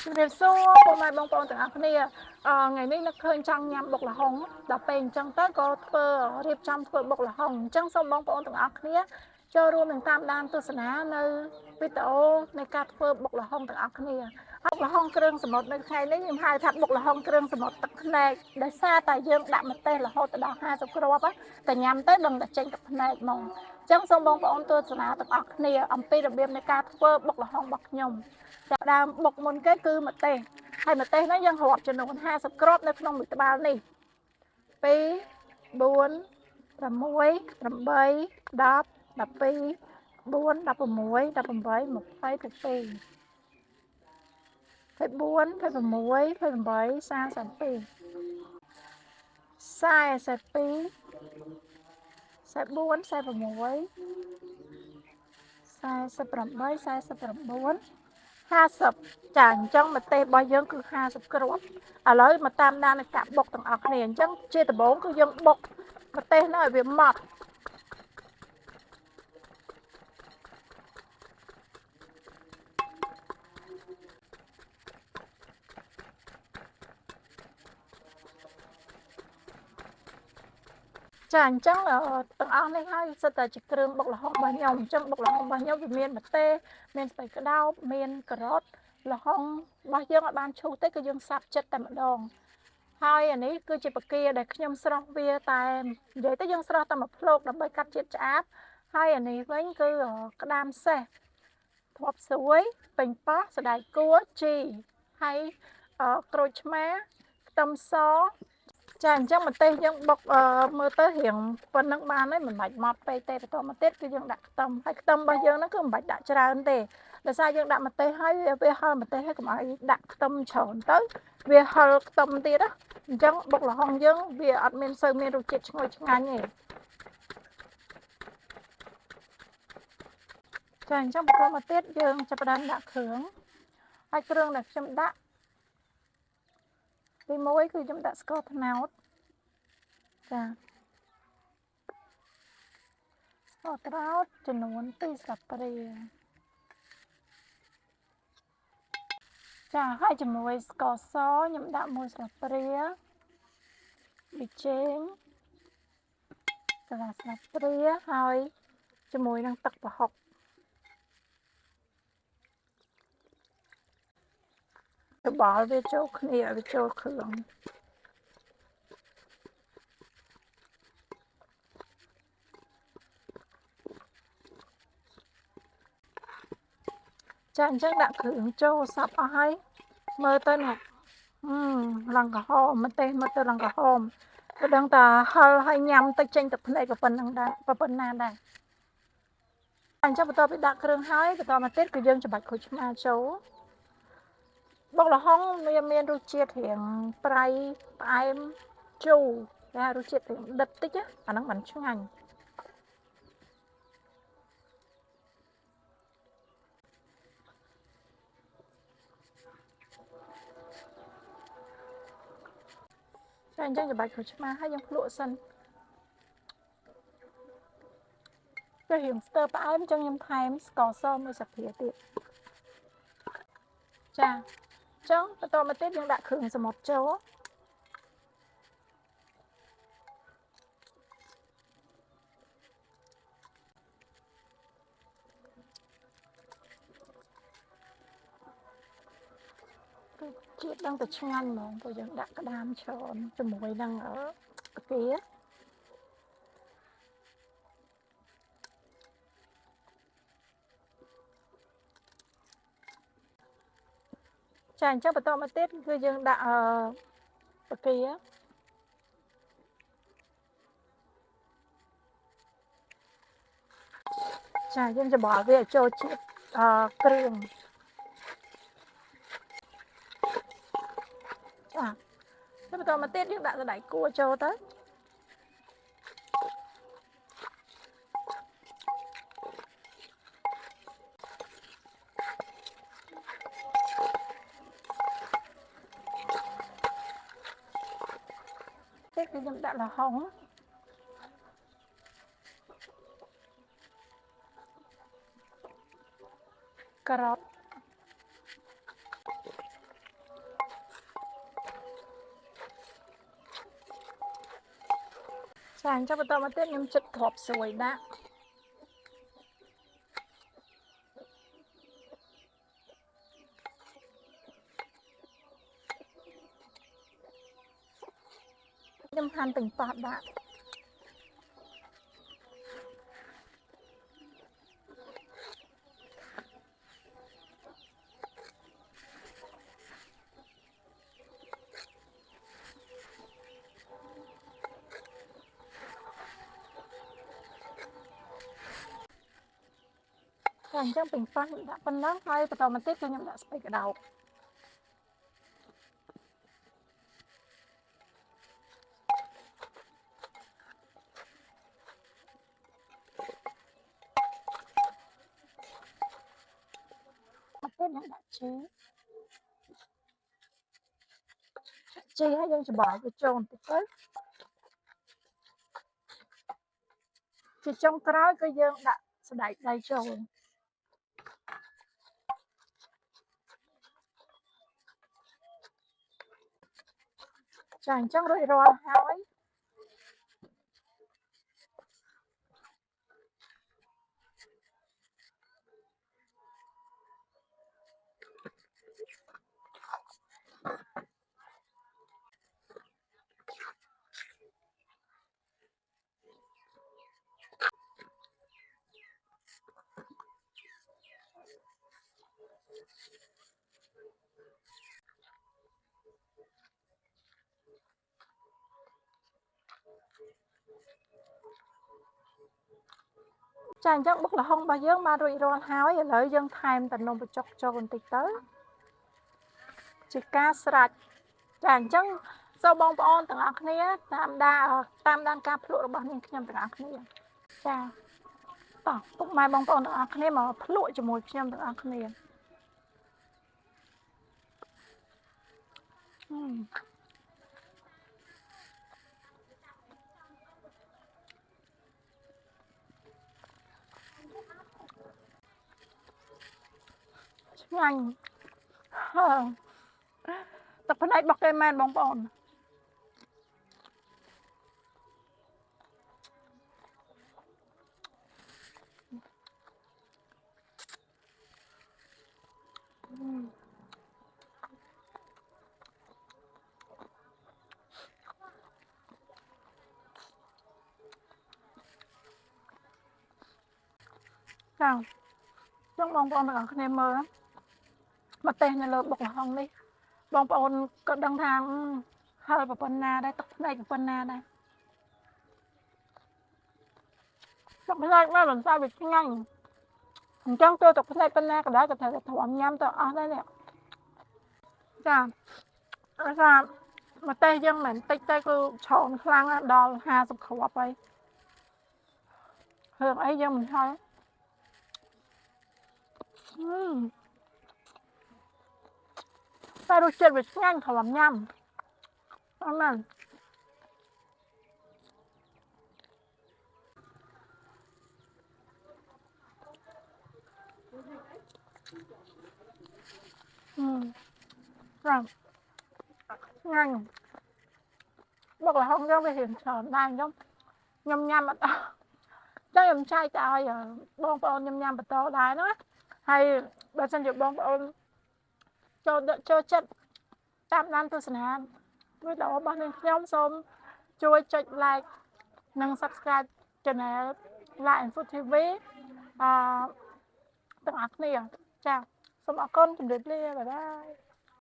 ជំរាបសួរពុកម៉ែបងប្អូនទាំងអស់គ្នាថ្ងៃនេះនឹកឃើញចង់ញ៉ាំបុកល្ហុងដល់ពេលអញ្ចឹងទៅក៏ធ្វើរៀបចំធ្វើបុកល្ហុងអញ្ចឹងសូមបងប្អូនទាំងអស់គ្នាចូលរួមនឹងតាមដានទស្សនានៅវីដេអូនៃការធ្វើបុកល្ហុងទាំងអស់គ្នាហើយល្ហុងគ្រឿងសមុទ្រនៅថ្ងៃនេះខ្ញុំហៅថាបុកល្ហុងគ្រឿងសមុទ្រទឹកភ្នែកដោយសារតែយើងដាក់ម្ទេសរហូតដល់50គ្រាប់តែញ៉ាំទៅដឹងតែចេញទឹកភ្នែកហ្មងអញ្ចឹងសូមបងប្អូនទស្សនាទាំងអស់គ្នាអំពីរបៀបនៃការធ្វើបុកល្ហុងរបស់ខ្ញុំចាប់ដើមបុកមុនគេគឺម្ទេសហើយម្ទេសហ្នឹងយើងរាប់ចំនួន50គ្រាប់នៅក្នុងមួយត្បាល់នេះ2 4 6 8 10 12 4 16 18 22 24 26 32 42 44 46 48 50ចាអញ្ចឹងម្ទេសរបស់យើងគឺ50គ្រាប់ឥឡូវមកតាមដាននៃការបុកទាំងអស់គ្នាអញ្ចឹងជាដំបូងគឺយើងបុកម្ទេសនោះឲ្យវាម៉ត់ចាអញ្ចឹងទាំងអស់នេះហើយសិតតែជាគ្រឿងបុកល្ហុងរបស់ខ្ញុំអញ្ចឹងបុកល្ហុងរបស់ខ្ញុំវាមានម្ទេសមានស្ពៃក្តោបមានការ៉ុតល្ហុងរបស់យើងឲ្យបានឈូសទេគឺយើងសាប់ចិត្តតែម្ដងហើយអានេះគឺជាបកាដែលខ្ញុំស្រស់វាតែនិយាយទៅយើងស្រស់តែមួយភ្លោកដើម្បីកាត់ជាតិឆ្អាបហើយអានេះវិញគឺក្តាមសេះធ្លាប់ស្រួយពេញប៉ោះសណ្តែកគួរជីហើយក្រូចឆ្មាខ្ទឹមសចាអញ្ចឹងម្ទេសយើងបុកមើលទៅរៀងប៉ុណ្្នឹងបានហើយមិនបាច់ម៉ត់ពេកទេបន្តមកទៀតគឺយើងដាក់ខ្ទឹមហើយខ្ទឹមរបស់យើងហ្នឹងគឺមិនបាច់ដាក់ច្រើនទេដោយសារយើងដាក់ម្ទេសហើយវាហឹរម្ទេសហើយកុំឲ្យដាក់ខ្ទឹមច្រើនទៅវាហឹរខ្ទឹមទៀតណាអញ្ចឹងបុកល្ហុងយើងវាអត់មានសូវមានរសជាតិឈ្ងុយឆ្ងាញ់ទេចាអញ្ចឹងបន្តមកទៀតយើងចាប់ផ្ដើមដាក់គ្រឿងហើយគ្រឿងដែលខ្ញុំដាក់ទី1គឺខ្ញុំដាក់ស្ករត្នោតចាស្ករត្នោតចំនួន2ស្លាបព្រាចាហើយជាមួយស្ករសខ្ញុំដាក់1ស្លាបព្រាប៊ីចេងកន្លះស្លាបព្រាហើយជាមួយនឹងទឹកប្រហុកច្បល់វាចូលគ្នាវាចូលគ្រឿងចាអញ្ចឹងដាក់គ្រឿងចូលសពអស់ហើយមើលទៅណាឡើងក្រហមម្ទេសមើលទៅឡើងក្រហមក៏ដឹងតែហឹលហើយញ៉ាំទៅចេញទឹកភ្នែកក៏ប៉ុណ្ណឹងដែរប៉ុណ្ណាដែរអញ្ចឹងបន្ទាប់ពីដាក់គ្រឿងហើយបន្តមកទៀតគឺយើងច្របាច់ក្រូចឆ្មាចូលបុកល្ហុងវាមានរសជាតិរៀងប្រៃផ្អែមជូរតែរសជាតិរៀងដិតតិចអាហ្នឹងមិនឆ្ងាញ់តែអញ្ចឹងច្របាច់ក្រូចឆ្មាហើយយើងភ្លក់សិនតែរៀងស្ទើផ្អែមអញ្ចឹងខ្ញុំថែមស្ករស1ស្លាបព្រាទៀតចាអញ្ចឹងបន្តមកទៀតយើងដាក់គ្រឿងសមុទ្រចូលជាតិដឹងតែឆ្ងាញ់ហ្មងព្រោះយើងដាក់ក្តាមច្រើនជាមួយនឹងផ្កាចាអញ្ចឹងបន្តមកទៀតគឺយើងដាក់ផ្កាចាយើងច្របល់វាចូលជាតិគ្រឿងចាបន្តមកទៀតយើងដាក់សណ្តែកគួរចូលទៅគឺខ្ញុំដាក់ល្ហុងការ៉ុត ចាអញ្ចឹងបន្តមកទៀតខ្ញុំចិត្តគ្រាប់ស្រួយដាក់ខ្ញុំហាន់ទាំងប៉ោះដាក់ចាអញ្ចឹងពេញប៉ោះដាក់ប៉ុណ្ណឹងហើយបន្តមកទៀតគឺខ្ញុំដាក់ស្ពៃក្តោបមកទៀតខ្ញុំដាក់ជីហើយយើងច្របល់វាចូលបន្តិចទៅជាចុងក្រោយគឺយើងដាក់សណ្តែកដីចូលចាអញ្ចឹងរួចរាល់ហើយចាអញ្ចឹងបុកល្ហុងរបស់យើងបានរួចរាល់ហើយឥឡូវយើងថែមតែនំបញ្ចុកចូលបន្តិចទៅជាការស្រេចចាអញ្ចឹងសូមបងប្អូនទាំងអស់គ្នាតាមដានការភ្លក់របស់នាងខ្ញុំទាំងអស់គ្នាចាតោះពុកម៉ែបងប្អូនទាំងអស់គ្នាមកភ្លក់ជាមួយខ្ញុំទាំងអស់គ្នាឆ្ងាញ់ទឹកភ្នែករបស់គេមែនបងប្អូនចាចឹងបងប្អូនទាំងអស់គ្នាមើលមកទេសនៅលើបុកល្ហុងនេះបងប្អូនក៏ដឹងថាហឹលប៉ុណ្ណាដែរទឹកភ្នែកប៉ុណ្ណាដែរទឹកភ្នែកមកបន្សាវាឆ្ងាញ់អញ្ចឹងចូលទឹកភ្នែកប៉ុណ្ណាក៏ដែរក៏ត្រូវតែទ្រាំញ៉ាំទៅអស់ដែរនេះចាអត់ថាមកទេសយើងមិនតិចទេគឺឆោនខ្លាំងដល់50គ្រាប់ហើយរឿងអីយើងមិនហើយតែរសជាតិវាឆ្ងាញ់ទ្រាំញ៉ាំអត់មែនចាឆ្ងាញ់បុកល្ហុងយើងវារៀងច្រើនដែរអញ្ចឹងខ្ញុំញ៉ាំអត់អស់ចឹងខ្ញុំចែកទៅឲ្យបងប្អូនញ៉ាំបន្តដែរណាហើយបើសិនជាបងប្អូនចូលចិត្តតាមដានទស្សនាវីដេអូរបស់នាងខ្ញុំសូមជួយចុច like និង subscribe channel La Info TV ទាំងអស់គ្នាចាសូមអរគុណជម្រាបលាបាយបាយ